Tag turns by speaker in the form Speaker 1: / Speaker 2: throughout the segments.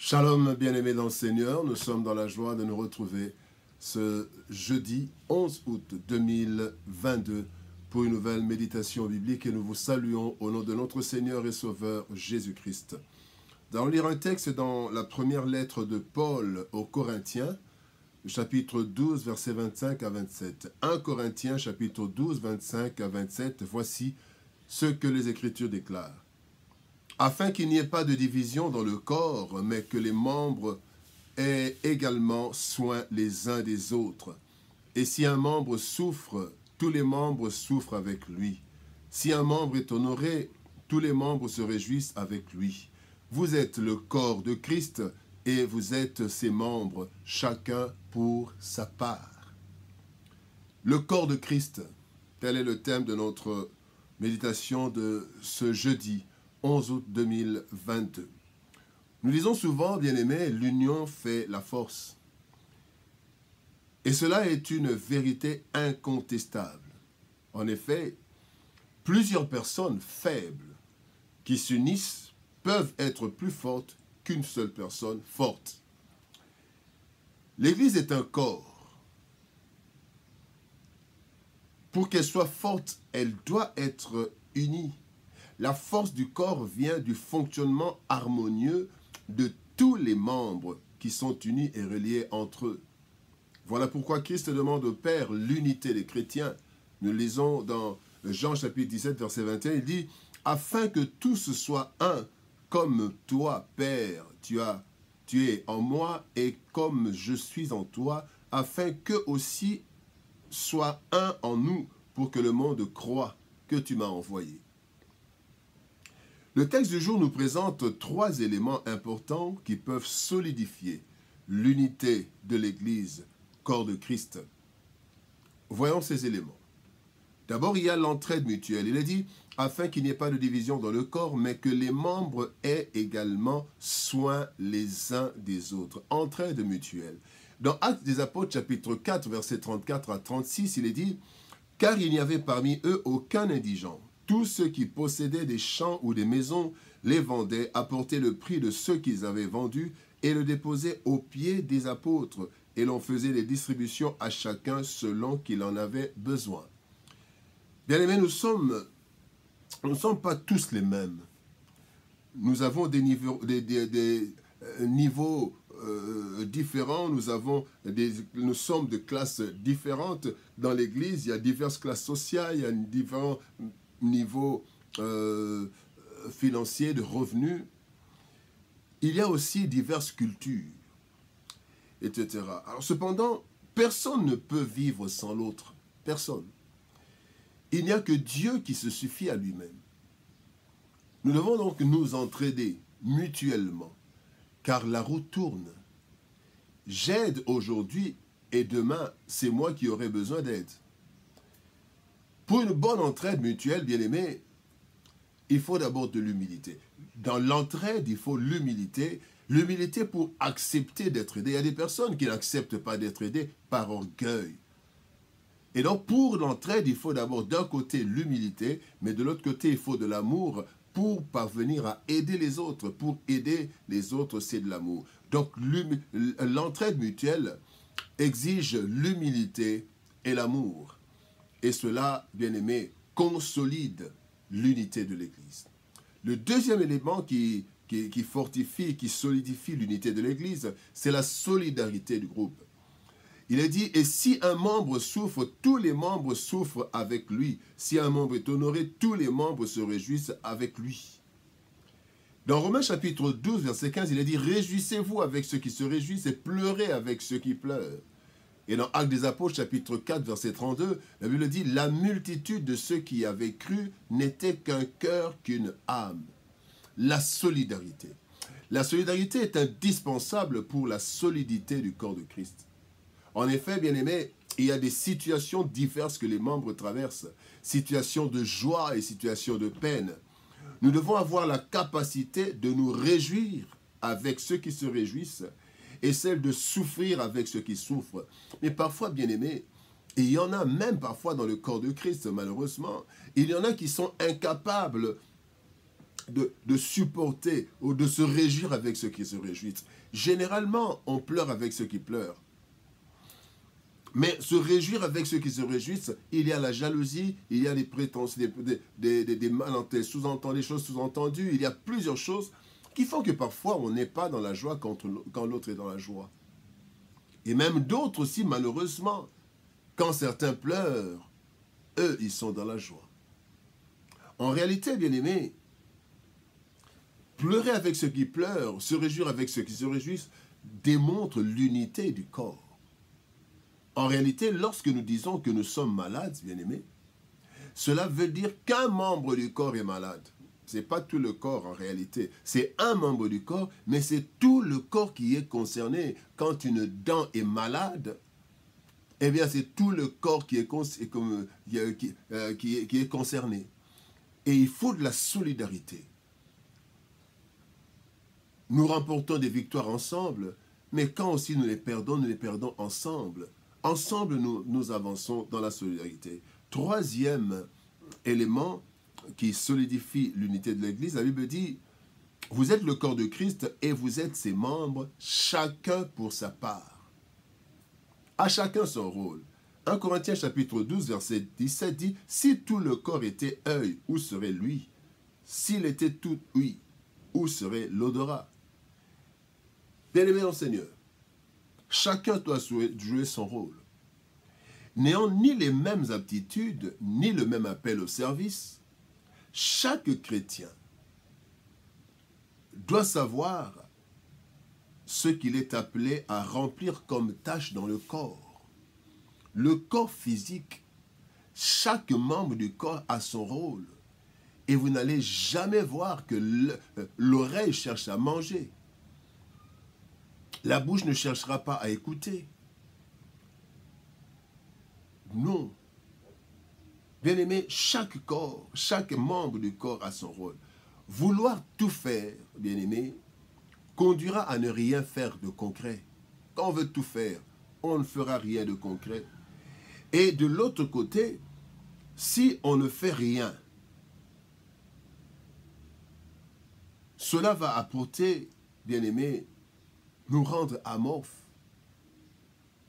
Speaker 1: Shalom, bien-aimés dans le Seigneur, nous sommes dans la joie de nous retrouver ce jeudi 11 août 2022 pour une nouvelle méditation biblique et nous vous saluons au nom de notre Seigneur et Sauveur Jésus-Christ. Nous allons lire un texte dans la première lettre de Paul aux Corinthiens, chapitre 12, versets 25 à 27. 1 Corinthiens, chapitre 12, 25 à 27, voici ce que les Écritures déclarent. Afin qu'il n'y ait pas de division dans le corps, mais que les membres aient également soin les uns des autres. Et si un membre souffre, tous les membres souffrent avec lui. Si un membre est honoré, tous les membres se réjouissent avec lui. Vous êtes le corps de Christ et vous êtes ses membres, chacun pour sa part. Le corps de Christ, tel est le thème de notre méditation de ce jeudi 11 août 2022. Nous disons souvent, bien-aimés, l'union fait la force. Et cela est une vérité incontestable. En effet, plusieurs personnes faibles qui s'unissent peuvent être plus fortes qu'une seule personne forte. L'Église est un corps. Pour qu'elle soit forte, elle doit être unie. La force du corps vient du fonctionnement harmonieux de tous les membres qui sont unis et reliés entre eux. Voilà pourquoi Christ demande au Père l'unité des chrétiens. Nous lisons dans Jean chapitre 17, verset 21, il dit « Afin que tous soient un, comme toi, Père, tu es en moi et comme je suis en toi, afin qu'eux aussi soient un en nous, pour que le monde croie que tu m'as envoyé. » Le texte du jour nous présente trois éléments importants qui peuvent solidifier l'unité de l'Église, corps de Christ. Voyons ces éléments. D'abord, il y a l'entraide mutuelle. Il est dit, afin qu'il n'y ait pas de division dans le corps, mais que les membres aient également soin les uns des autres. Entraide mutuelle. Dans Actes des Apôtres, chapitre 4, versets 34 à 36, il est dit, « Car il n'y avait parmi eux aucun indigent. Tous ceux qui possédaient des champs ou des maisons les vendaient, apportaient le prix de ceux qu'ils avaient vendus et le déposaient aux pieds des apôtres, et l'on faisait des distributions à chacun selon qu'il en avait besoin. » Bien-aimés, nous ne sommes pas tous les mêmes. Nous avons des niveaux différents, nous sommes de classes différentes dans l'Église. Il y a diverses classes sociales, il y a différents niveaux financiers, de revenus. Il y a aussi diverses cultures, etc. Alors cependant, personne ne peut vivre sans l'autre. Personne. Il n'y a que Dieu qui se suffit à lui-même. Nous devons donc nous entraider mutuellement, car la roue tourne. J'aide aujourd'hui et demain, c'est moi qui aurai besoin d'aide. Pour une bonne entraide mutuelle, bien-aimés, il faut d'abord de l'humilité. Dans l'entraide, il faut l'humilité. L'humilité pour accepter d'être aidé. Il y a des personnes qui n'acceptent pas d'être aidées par orgueil. Et donc, pour l'entraide, il faut d'abord d'un côté l'humilité, mais de l'autre côté, il faut de l'amour pour parvenir à aider les autres. Pour aider les autres, c'est de l'amour. Donc, l'entraide mutuelle exige l'humilité et l'amour. Et cela, bien aimé, consolide l'unité de l'Église. Le deuxième élément qui fortifie, qui solidifie l'unité de l'Église, c'est la solidarité du groupe. Il est dit, et si un membre souffre, tous les membres souffrent avec lui. Si un membre est honoré, tous les membres se réjouissent avec lui. Dans Romains chapitre 12, verset 15, il est dit, réjouissez-vous avec ceux qui se réjouissent et pleurez avec ceux qui pleurent. Et dans Actes des Apôtres, chapitre 4, verset 32, la Bible dit, la multitude de ceux qui avaient cru n'était qu'un cœur, qu'une âme. La solidarité. La solidarité est indispensable pour la solidité du corps de Christ. En effet, bien-aimés, il y a des situations diverses que les membres traversent, situations de joie et situations de peine. Nous devons avoir la capacité de nous réjouir avec ceux qui se réjouissent et celle de souffrir avec ceux qui souffrent. Mais parfois, bien-aimés, et il y en a même parfois dans le corps de Christ, malheureusement, il y en a qui sont incapables de supporter ou de se réjouir avec ceux qui se réjouissent. Généralement, on pleure avec ceux qui pleurent. Mais se réjouir avec ceux qui se réjouissent, il y a la jalousie, il y a des prétentions, des malentendus, sous-entendus, des choses sous-entendues, il y a plusieurs choses qui font que parfois on n'est pas dans la joie quand l'autre est dans la joie. Et même d'autres aussi, malheureusement, quand certains pleurent, eux, ils sont dans la joie. En réalité, bien-aimés, pleurer avec ceux qui pleurent, se réjouir avec ceux qui se réjouissent, démontre l'unité du corps. En réalité, lorsque nous disons que nous sommes malades, bien-aimés, cela veut dire qu'un membre du corps est malade. Ce n'est pas tout le corps en réalité. C'est un membre du corps, mais c'est tout le corps qui est concerné. Quand une dent est malade, eh bien c'est tout le corps qui est concerné. Et il faut de la solidarité. Nous remportons des victoires ensemble, mais quand aussi nous les perdons ensemble. Ensemble, nous avançons dans la solidarité. Troisième élément qui solidifie l'unité de l'Église, la Bible dit, vous êtes le corps de Christ et vous êtes ses membres, chacun pour sa part. À chacun son rôle. 1 Corinthiens chapitre 12, verset 17 dit, si tout le corps était œil, où serait l'ouïe? S'il était tout ouïe, où serait l'odorat? Bien-aimés dans le Seigneur, chacun doit jouer son rôle. N'ayant ni les mêmes aptitudes, ni le même appel au service, chaque chrétien doit savoir ce qu'il est appelé à remplir comme tâche dans le corps. Le corps physique, chaque membre du corps a son rôle. Et vous n'allez jamais voir que l'oreille cherche à manger. La bouche ne cherchera pas à écouter. Non. Bien-aimé, chaque corps, chaque membre du corps a son rôle. Vouloir tout faire, bien-aimé, conduira à ne rien faire de concret. Quand on veut tout faire, on ne fera rien de concret. Et de l'autre côté, si on ne fait rien, cela va apporter, bien-aimé, nous rendre amorphes.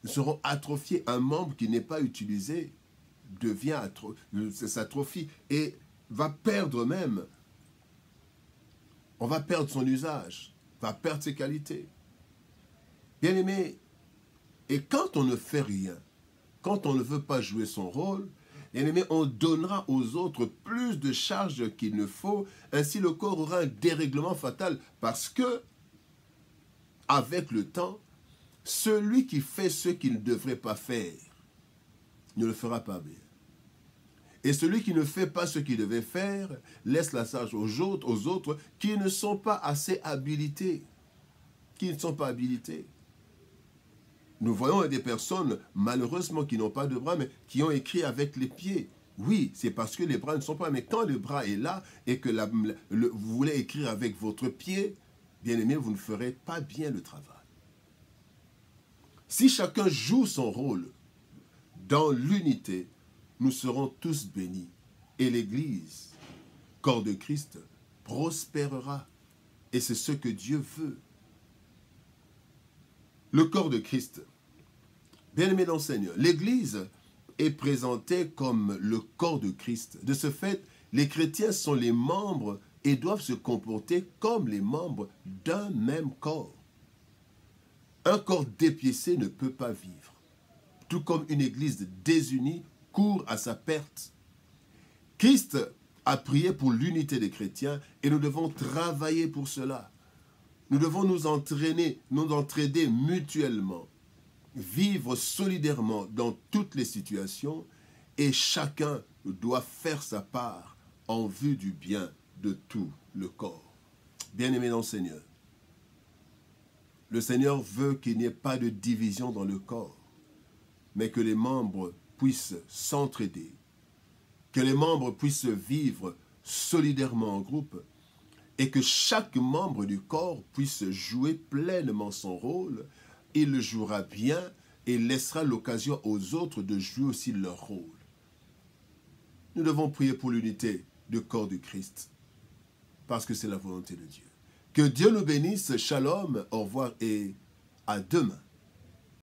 Speaker 1: Nous serons atrophiés. Un membre qui n'est pas utilisé s'atrophie et va perdre même. On va perdre son usage, va perdre ses qualités. Bien-aimé, et quand on ne fait rien, quand on ne veut pas jouer son rôle, bien-aimé, on donnera aux autres plus de charges qu'il ne faut. Ainsi, le corps aura un dérèglement fatal parce que, avec le temps, celui qui fait ce qu'il ne devrait pas faire ne le fera pas bien. Et celui qui ne fait pas ce qu'il devait faire laisse la charge aux autres qui ne sont pas assez habilités. Qui ne sont pas habilités. Nous voyons des personnes, malheureusement, qui n'ont pas de bras, mais qui ont écrit avec les pieds. Oui, c'est parce que les bras ne sont pas. Mais quand le bras est là et que vous voulez écrire avec votre pied, bien aimé, vous ne ferez pas bien le travail. Si chacun joue son rôle dans l'unité, nous serons tous bénis. Et l'Église, corps de Christ, prospérera. Et c'est ce que Dieu veut. Le corps de Christ. Bien-aimé dans le Seigneur, l'Église est présentée comme le corps de Christ. De ce fait, les chrétiens sont les membres et doivent se comporter comme les membres d'un même corps. Un corps dépiécé ne peut pas vivre. Tout comme une Église désunie court à sa perte. Christ a prié pour l'unité des chrétiens et nous devons travailler pour cela. Nous devons nous entraider mutuellement, vivre solidairement dans toutes les situations et chacun doit faire sa part en vue du bien de tout le corps. Bien-aimés dans le Seigneur veut qu'il n'y ait pas de division dans le corps, mais que les membres puissent s'entraider, que les membres puissent vivre solidairement en groupe, et que chaque membre du corps puisse jouer pleinement son rôle. Il le jouera bien et laissera l'occasion aux autres de jouer aussi leur rôle. Nous devons prier pour l'unité du corps du Christ. parce que c'est la volonté de Dieu. Que Dieu nous bénisse. Shalom, au revoir et à demain.